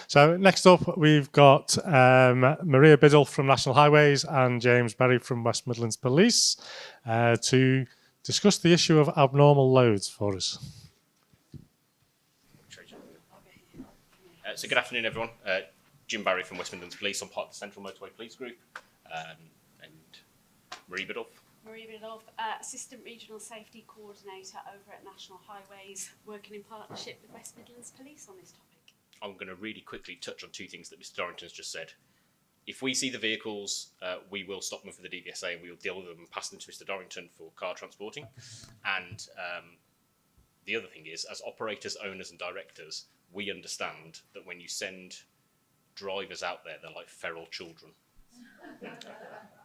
So next up, we've got Maria Biddulph from National Highways and James Berry from West Midlands Police to discuss the issue of abnormal loads for us. So good afternoon, everyone. Jim Barry from West Midlands Police. I'm part of the Central Motorway Police Group. And Maria Biddulph. Maria Biddulph, Assistant Regional Safety Coordinator over at National Highways, working in partnership with West Midlands Police on this topic. I'm going to really quickly touch on two things that Mr. Dorrington's just said. If we see the vehicles, we will stop them for the DVSA and we will deal with them and pass them to Mr. Dorrington for car transporting. And the other thing is, as operators, owners and directors, we understand that when you send drivers out there, they're like feral children.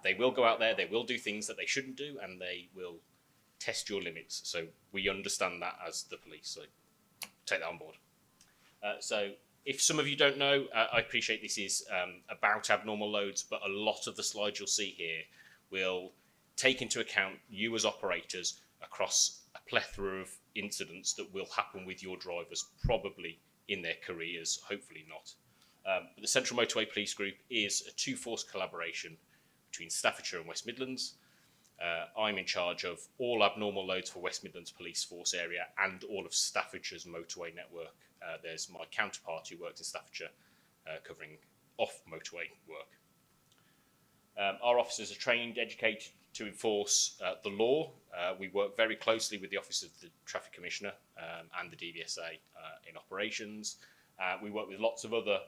They will go out there, they will do things that they shouldn't do, and they will test your limits. So we understand that as the police, so take that on board. So if some of you don't know, I appreciate this is about abnormal loads, but a lot of the slides you'll see here will take into account you as operators across a plethora of incidents that will happen with your drivers, probably in their careers, hopefully not. But the Central Motorway Police Group is a two-force collaboration between Staffordshire and West Midlands. I'm in charge of all abnormal loads for West Midlands Police Force area and all of Staffordshire's motorway network. There's my counterpart who works in Staffordshire covering off-motorway work. Our officers are trained, educated to enforce the law. We work very closely with the Office of the Traffic Commissioner and the DVSA in operations. We work with lots of other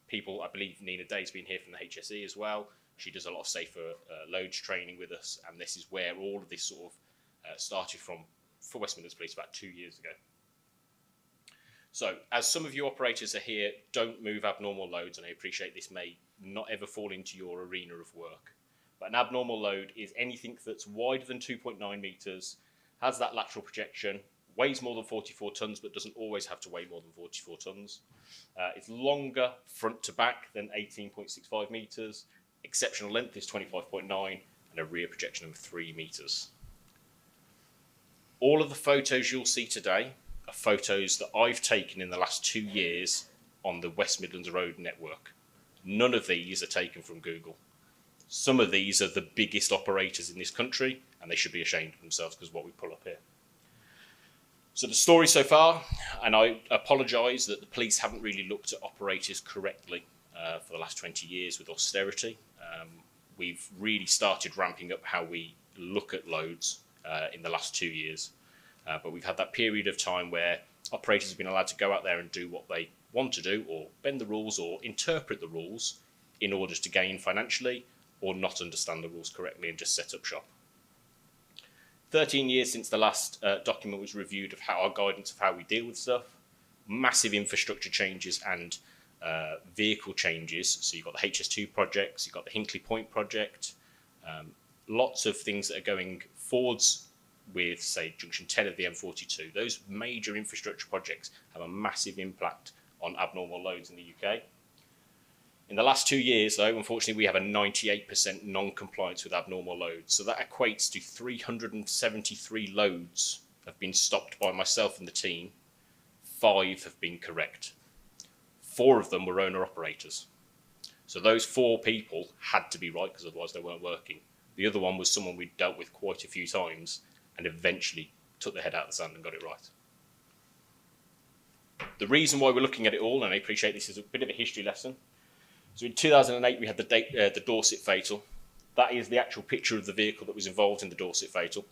people. I believe Nina Day's been here from the HSE as well. She does a lot of safer loads training with us, and this is where all of this sort of started from for West Midlands Police about 2 years ago. So, as some of you operators are here, don't move abnormal loads, and I appreciate this may not ever fall into your arena of work. But an abnormal load is anything that's wider than 2.9 metres, has that lateral projection, weighs more than 44 tonnes, but doesn't always have to weigh more than 44 tonnes. It's longer front to back than 18.65 metres. Exceptional length is 25.9 and a rear projection of 3 metres. All of the photos you'll see today are photos that I've taken in the last 2 years on the West Midlands Road network. None of these are taken from Google. Some of these are the biggest operators in this country, and they should be ashamed of themselves because of what we pull up here. So the story so far, and I apologise that the police haven't really looked at operators correctly for the last 20 years with austerity. We've really started ramping up how we look at loads in the last 2 years. But we've had that period of time where operators have been allowed to go out there and do what they want to do, or bend the rules or interpret the rules in order to gain financially, or not understand the rules correctly and just set up shop. 13 years since the last document was reviewed of how our guidance of how we deal with stuff. Massive infrastructure changes and vehicle changes. So you've got the HS2 projects, you've got the Hinkley Point project, lots of things that are going forwards with, say, Junction 10 of the M42. Those major infrastructure projects have a massive impact on abnormal loads in the UK. In the last 2 years, though, unfortunately, we have a 98% non-compliance with abnormal loads. So that equates to 373 loads have been stopped by myself and the team. 5 have been correct. 4 of them were owner-operators. So those 4 people had to be right, because otherwise they weren't working. The other one was someone we'd dealt with quite a few times and eventually took their head out of the sand and got it right. The reason why we're looking at it all, and I appreciate this is a bit of a history lesson. So in 2008, we had the Dorset fatal. That is the actual picture of the vehicle that was involved in the Dorset fatal.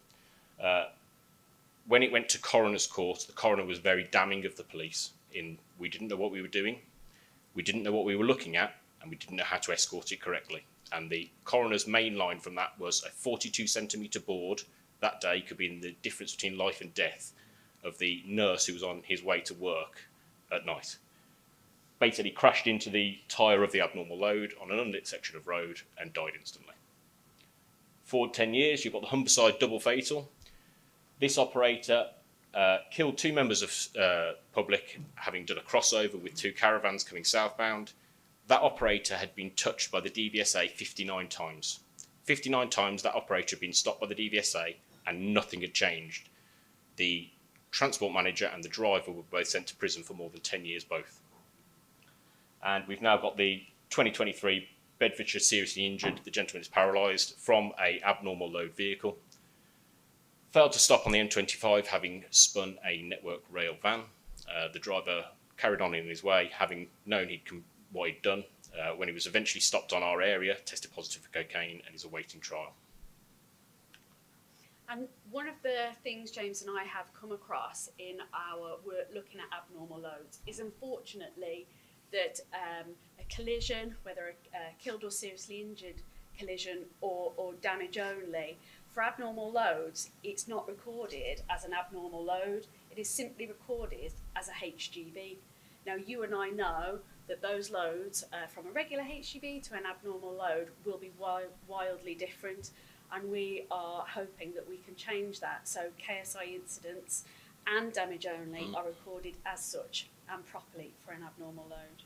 When it went to coroner's court, the coroner was very damning of the police in we didn't know what we were doing, we didn't know what we were looking at, and we didn't know how to escort it correctly. And the coroner's main line from that was a 42 centimetre board that day could be in the difference between life and death of the nurse who was on his way to work at night. Basically crashed into the tyre of the abnormal load on an unlit section of road and died instantly. Forward 10 years, you've got the Humberside double fatal. This operator killed 2 members of public, having done a crossover with 2 caravans coming southbound. That operator had been touched by the DVSA 59 times. 59 times that operator had been stopped by the DVSA and nothing had changed. The transport manager and the driver were both sent to prison for more than 10 years both. And we've now got the 2023 Bedfordshire seriously injured. The gentleman is paralysed from an abnormal load vehicle. Failed to stop on the M25, having spun a Network Rail van. The driver carried on in his way, having known what he'd done. When he was eventually stopped on our area, tested positive for cocaine and is awaiting trial. And one of the things James and I have come across in our work looking at abnormal loads is, unfortunately, that a collision, whether a killed or seriously injured collision or damage only, for abnormal loads, it's not recorded as an abnormal load. It is simply recorded as a HGV. Now, you and I know that those loads from a regular HGV to an abnormal load will be wildly different, and we are hoping that we can change that so KSI incidents and damage only are recorded as such and properly for an abnormal load.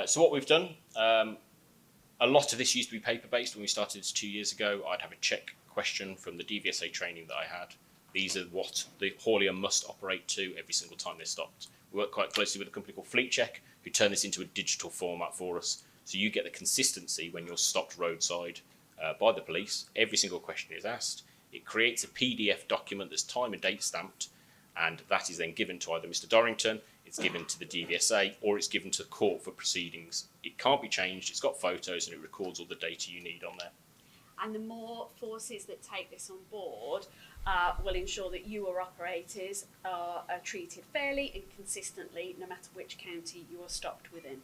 So what we've done, a lot of this used to be paper-based. When we started this 2 years ago, I'd have a check question from the DVSA training that I had. These are what the haulier must operate to every single time they're stopped. We work quite closely with a company called Fleet Check, who turn this into a digital format for us. So you get the consistency when you're stopped roadside by the police. Every single question is asked. It creates a PDF document that's time and date stamped, and that is then given to either Mr. Dorrington, it's given to the DVSA, or it's given to court for proceedings. It can't be changed, it's got photos, and it records all the data you need on there. And the more forces that take this on board will ensure that you or operators are treated fairly and consistently, no matter which county you are stopped within.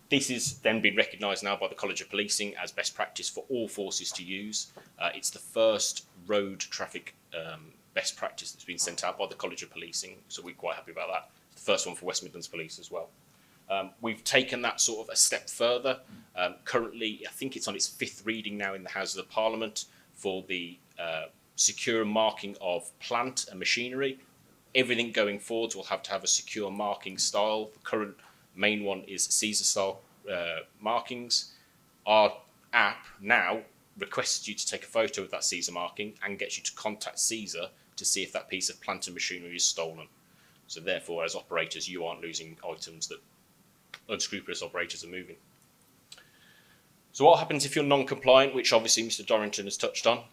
This has then been recognised now by the College of Policing as best practice for all forces to use. It's the first road traffic best practice that's been sent out by the College of Policing, so we're quite happy about that. It's the first one for West Midlands Police as well. We've taken that sort of a step further. Currently, I think it's on its 5th reading now in the Houses of Parliament for the secure marking of plant and machinery. Everything going forwards will have to have a secure marking style. The current main one is Caesar style markings. Our app now requests you to take a photo of that Caesar marking and gets you to contact Caesar to see if that piece of plant and machinery is stolen. So therefore, as operators, you aren't losing items that unscrupulous operators are moving. So what happens if you're non-compliant, which obviously Mr. Dorrington has touched on?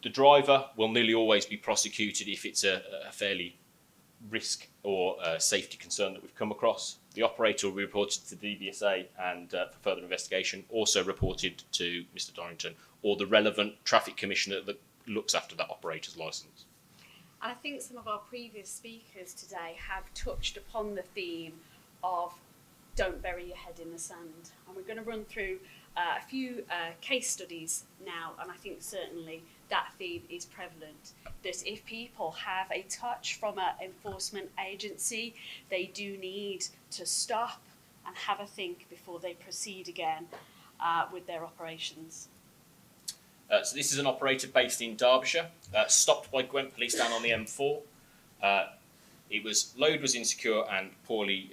The driver will nearly always be prosecuted if it's a fairly risk or safety concern that we've come across. The operator will be reported to the DVSA and for further investigation, also reported to Mr. Dorrington or the relevant traffic commissioner that looks after that operator's licence. And I think some of our previous speakers today have touched upon the theme of don't bury your head in the sand. And we're going to run through a few case studies now, and I think certainly that theme is prevalent, that if people have a touch from an enforcement agency, they do need to stop and have a think before they proceed again with their operations. So this is an operator based in Derbyshire, stopped by Gwent Police down on the M4. Load was insecure and poorly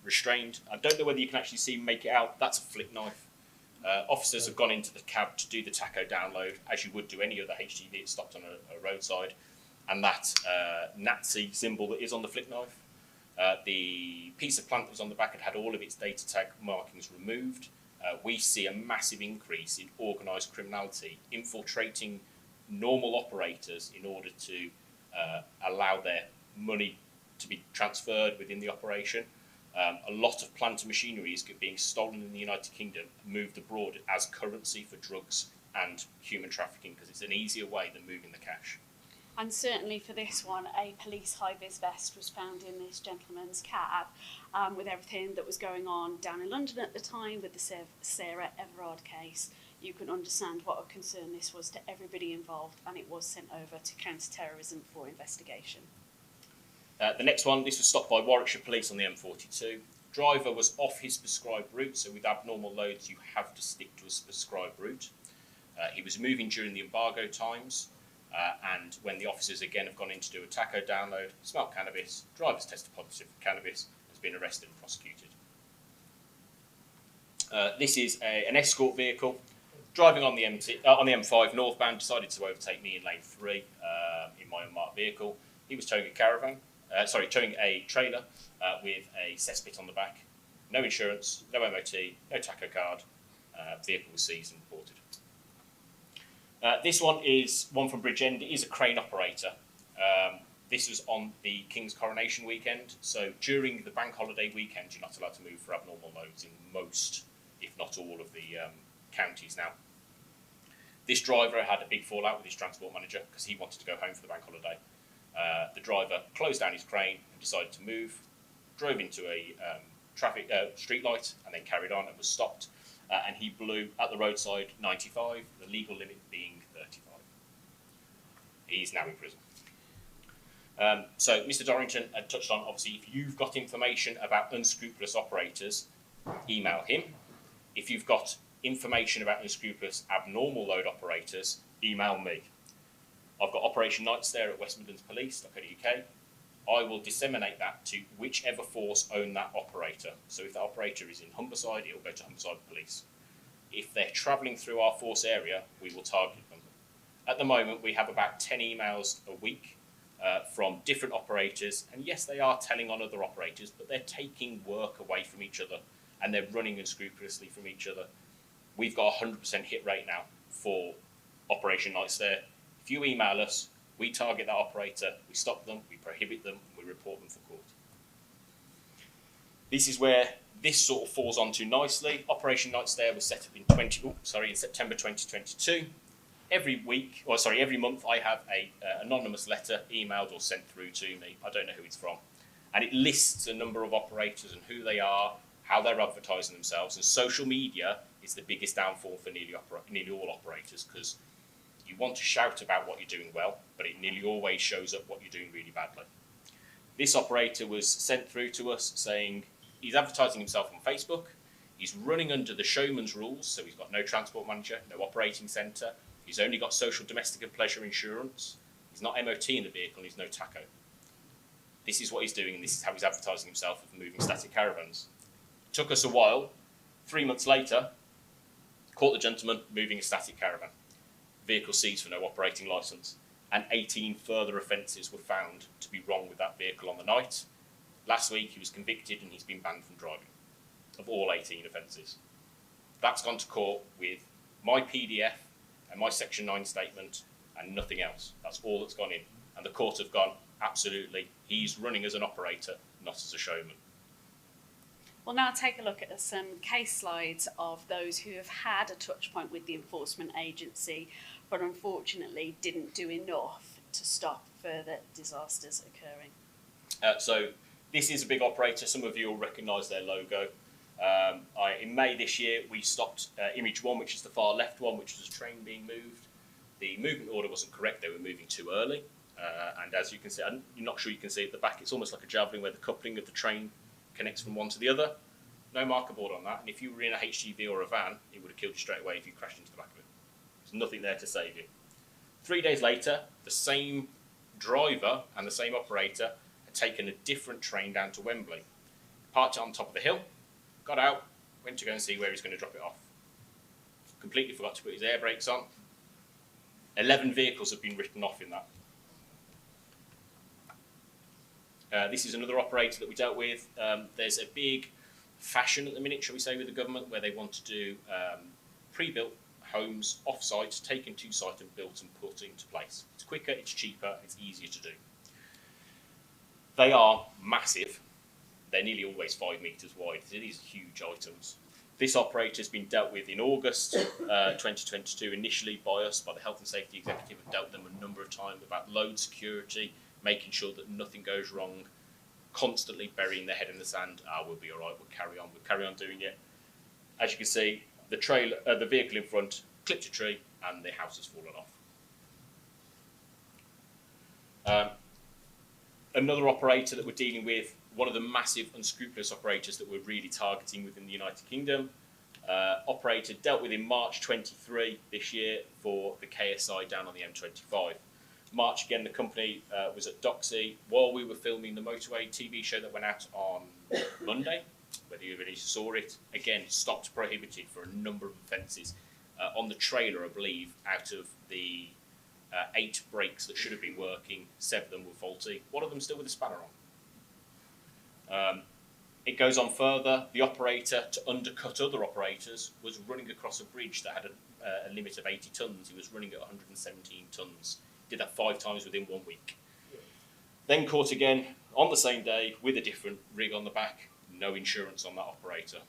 restrained. I don't know whether you can actually see make it out. That's a flick knife. Officers have gone into the cab to do the tacho download, as you would do any other HGV that's stopped on a roadside, and that Nazi symbol that is on the flick knife. The piece of plant that was on the back had all of its data tag markings removed. We see a massive increase in organised criminality infiltrating normal operators in order to allow their money to be transferred within the operation. A lot of plant and machinery is being stolen in the United Kingdom and moved abroad as currency for drugs and human trafficking because it's an easier way than moving the cash. And certainly for this one, a police high-vis vest was found in this gentleman's cab with everything that was going on down in London at the time with the Sarah Everard case. You can understand what a concern this was to everybody involved, and it was sent over to counter-terrorism for investigation. The next one, this was stopped by Warwickshire Police on the M42. Driver was off his prescribed route, so with abnormal loads you have to stick to a prescribed route. He was moving during the embargo times, and when the officers again have gone in to do a tacho download, smelt cannabis, driver's tested positive for cannabis, has been arrested and prosecuted. This is an escort vehicle driving on the M5 northbound. Decided to overtake me in lane 3 in my unmarked vehicle. He was towing a towing a trailer with a cesspit on the back. No insurance, no MOT, no tacho card. Vehicle was seized and reported. This one is one from Bridgend. It is a crane operator. This was on the King's Coronation weekend. So during the bank holiday weekend, you're not allowed to move for abnormal loads in most, if not all, of the counties now. This driver had a big fallout with his transport manager because he wanted to go home for the bank holiday. The driver closed down his crane and decided to move, drove into a traffic street light and then carried on and was stopped. And he blew at the roadside 95, the legal limit being 35. He's now in prison. So Mr. Dorrington had touched on, obviously, if you've got information about unscrupulous operators, email him. If you've got information about unscrupulous abnormal load operators, email me. I've got Operation Nights there at westmidlandspolice.co.uk. I will disseminate that to whichever force own that operator. So if that operator is in Humberside, it will go to Humberside Police. If they're travelling through our force area, we will target them. At the moment, we have about 10 emails a week from different operators. And yes, they are telling on other operators, but they're taking work away from each other and they're running unscrupulously from each other. We've got a 100% hit rate now for Operation Nights there. If you email us, we target that operator, we stop them, we prohibit them, and we report them for court. This is where this sort of falls onto nicely. Operation Nights there was set up in September 2022. Every month I have a anonymous letter emailed or sent through to me. I don't know who it's from. And it lists a number of operators and who they are, how they're advertising themselves. And social media is the biggest downfall for nearly all operators, because you want to shout about what you're doing well, but it nearly always shows up what you're doing really badly. This operator was sent through to us saying he's advertising himself on Facebook, he's running under the showman's rules, so he's got no transport manager, no operating centre, he's only got social, domestic and pleasure insurance, he's not MOT in the vehicle, and he's no tacho. This is what he's doing, and this is how he's advertising himself for moving static caravans. It took us a while. 3 months later, caught the gentleman moving a static caravan. Vehicle seized for no operating licence, and 18 further offences were found to be wrong with that vehicle on the night. Last week he was convicted and he's been banned from driving, of all 18 offences. That's gone to court with my PDF and my Section 9 statement and nothing else. That's all that's gone in. And the court have gone, absolutely, he's running as an operator, not as a showman. We'll now take a look at some case slides of those who have had a touch point with the enforcement agency, but unfortunately didn't do enough to stop further disasters occurring. So this is a big operator. Some of you will recognise their logo. In May this year, we stopped image 1, which is the far left one, which was a train being moved. The movement order wasn't correct. They were moving too early. And as you can see, I'm not sure you can see at the back, it's almost like a javelin where the coupling of the train connects from one to the other. No marker board on that, and if you were in a HGV or a van, it would have killed you straight away if you crashed into the back of it. There's nothing there to save you. 3 days later, the same driver and the same operator had taken a different train down to Wembley, parked it on top of the hill, got out, went to go and see where he's going to drop it off. Completely forgot to put his air brakes on. 11 vehicles have been written off in that. This is another operator that we dealt with. There's a big fashion at the minute, shall we say, with the government, where they want to do pre-built homes off-site, taken to site and built and put into place. It's quicker, it's cheaper, it's easier to do. They are massive. They're nearly always 5 metres wide. These are huge items. This operator has been dealt with in August 2022, initially by us, by the Health and Safety Executive. We've dealt with them a number of times about load security, making sure that nothing goes wrong, constantly burying their head in the sand. We'll be all right, we'll carry on doing it. As you can see, the vehicle in front clipped a tree and the house has fallen off. Another operator that we're dealing with, one of the massive unscrupulous operators that we're really targeting within the United Kingdom. Operator dealt with in March 23 this year for the KSI down on the M25. March again, the company was at Doxy while we were filming the motorway TV show that went out on Monday. whether you already saw it. Again, stopped prohibited for a number of offences. On the trailer, I believe, out of the 8 brakes that should have been working, 7 of them were faulty. One of them still with a spanner on. It goes on further. The operator, to undercut other operators, was running across a bridge that had a limit of 80 tonnes. He was running at 117 tonnes. Did that 5 times within 1 week. Then caught again on the same day with a different rig on the back. No insurance on that operator.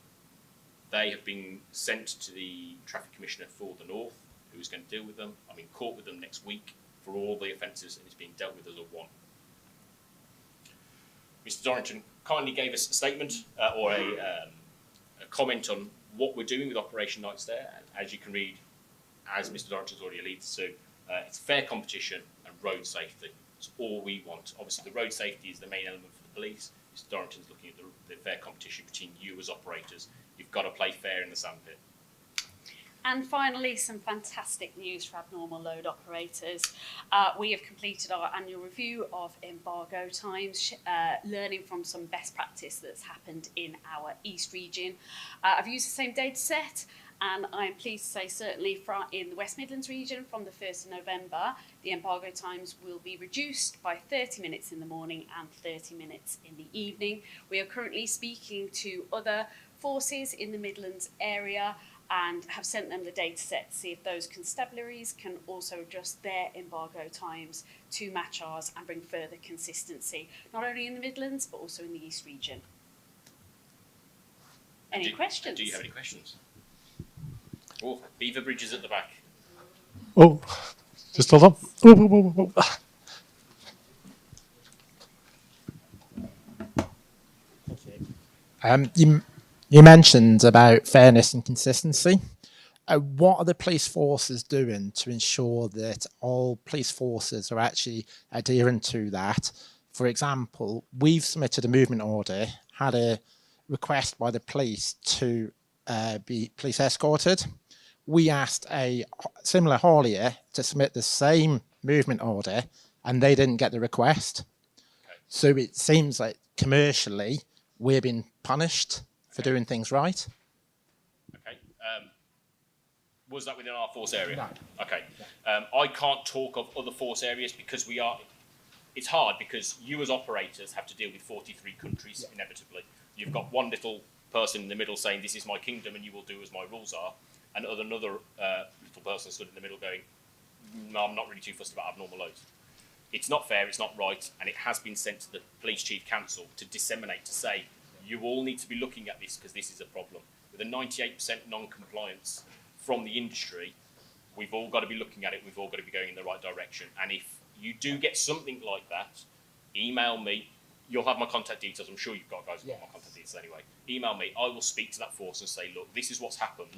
They have been sent to the Traffic Commissioner for the North, who is going to deal with them. I'm in court with them next week for all the offences, and it's being dealt with as a one. Mr. Dorrington kindly gave us a statement or a comment on what we're doing with Operation Nights there. And as you can read, as Mr. Dorrington's already alluded to, it's fair competition and road safety. It's all we want. Obviously, the road safety is the main element for the police. Mr. Dorrington's looking at the fair competition between you as operators. You've got to play fair in the sandpit. And finally, some fantastic news for abnormal load operators. We have completed our annual review of embargo times, learning from some best practice that's happened in our East region. I've used the same data set, and I'm pleased to say certainly in the West Midlands region from the 1st of November, the embargo times will be reduced by 30 minutes in the morning and 30 minutes in the evening. We are currently speaking to other forces in the Midlands area and have sent them the data set to see if those constabularies can also adjust their embargo times to match ours and bring further consistency, not only in the Midlands but also in the East region. Any questions? Do you have any questions? Oh, Beaver Bridge is at the back. Oh, just hold on. You mentioned about fairness and consistency. What are the police forces doing to ensure that all police forces are actually adhering to that? For example, we've submitted a movement order, had a request by the police to be police escorted. We asked a similar haulier to submit the same movement order, and they didn't get the request. Okay. So it seems like commercially we're being punished for doing things right. Okay. Was that within our force area? No. Okay. I can't talk of other force areas because it's hard because you as operators have to deal with 43 countries inevitably. You've got one little person in the middle saying, this is my kingdom and you will do as my rules are. And another little person stood in the middle going, no, I'm not really too fussed about abnormal loads. It's not fair, it's not right, and it has been sent to the Police Chief Council to disseminate, to say, you all need to be looking at this because this is a problem. With a 98% non-compliance from the industry, we've all got to be looking at it, we've all got to be going in the right direction. And if you do get something like that, email me. You'll have my contact details. I'm sure you've got guys who've got my contact details anyway. Email me. I will speak to that force and say, look, this is what's happened.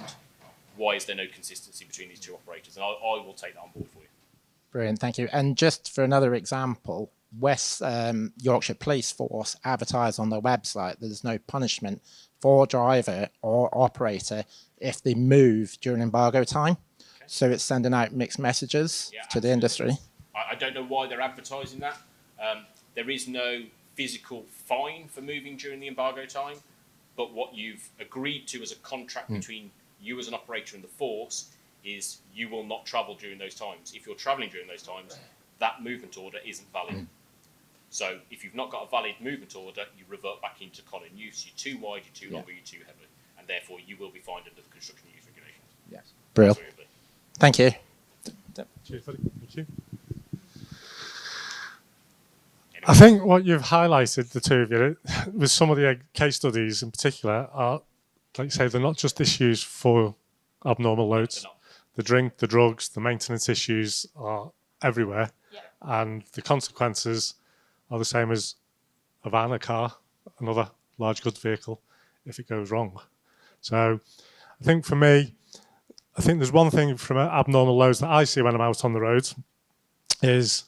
Why is there no consistency between these two operators? And I will take that on board for you. Brilliant, thank you. And just for another example, West Yorkshire Police Force advertise on their website there's no punishment for driver or operator if they move during embargo time. Okay. So it's sending out mixed messages to the industry. I don't know why they're advertising that. There is no physical fine for moving during the embargo time, but what you've agreed to as a contract between you as an operator and the force is you will not travel during those times. If you're travelling during those times, that movement order isn't valid. So if you've not got a valid movement order, you revert back into common use. You're too wide, you're too long, or you're too heavy, and therefore you will be fined under the construction use regulations. Yes. Brilliant. Thank you. Cheers, buddy. Thank you. I think what you've highlighted, the two of you, with some of the case studies in particular, are, like you say, they're not just issues for abnormal loads. The drink, the drugs, the maintenance issues are everywhere. Yeah. And the consequences are the same as a van, a car, another large goods vehicle, if it goes wrong. So I think for me, I think there's one thing from abnormal loads that I see when I'm out on the roads is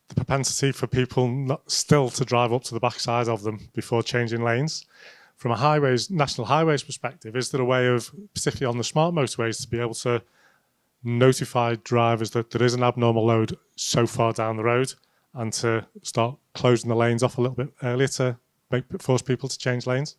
the propensity for people still to drive up to the backside of them before changing lanes. From a national highways perspective, is there a way of, particularly on the smart motorways, to be able to notify drivers that there is an abnormal load so far down the road and to start closing the lanes off a little bit earlier to force people to change lanes?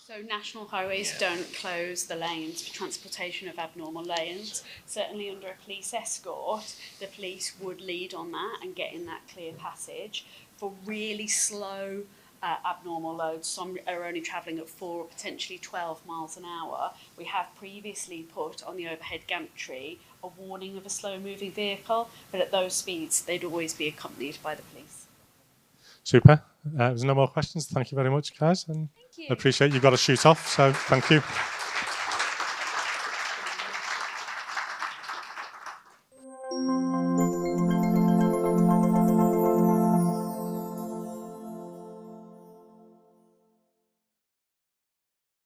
So national highways don't close the lanes for transportation of abnormal lanes. Certainly under a police escort, the police would lead on that and get in that clear passage. For really slow abnormal loads, some are only travelling at 4 or potentially 12 miles an hour. We have previously put on the overhead gantry a warning of a slow moving vehicle, but at those speeds they'd always be accompanied by the police. Super. There's no more questions. Thank you very much, guys. And Thank you. I appreciate you've got to shoot off, so thank you.